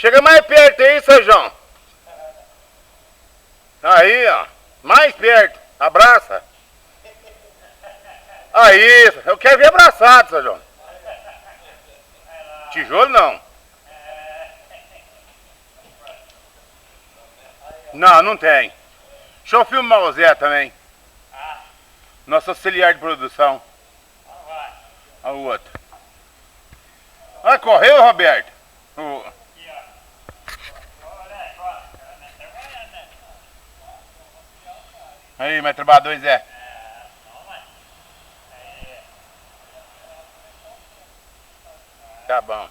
Chega mais perto aí, seu João. Aí, ó. Mais perto. Abraça. Aí, eu quero ver abraçado, seu João. Tijolo não. Não, não tem. Deixa eu filmar o Zé também. Nosso auxiliar de produção. Olha o outro. Ah, correu, Roberto? Aí, mais trabalhador, Zé. Tá bom.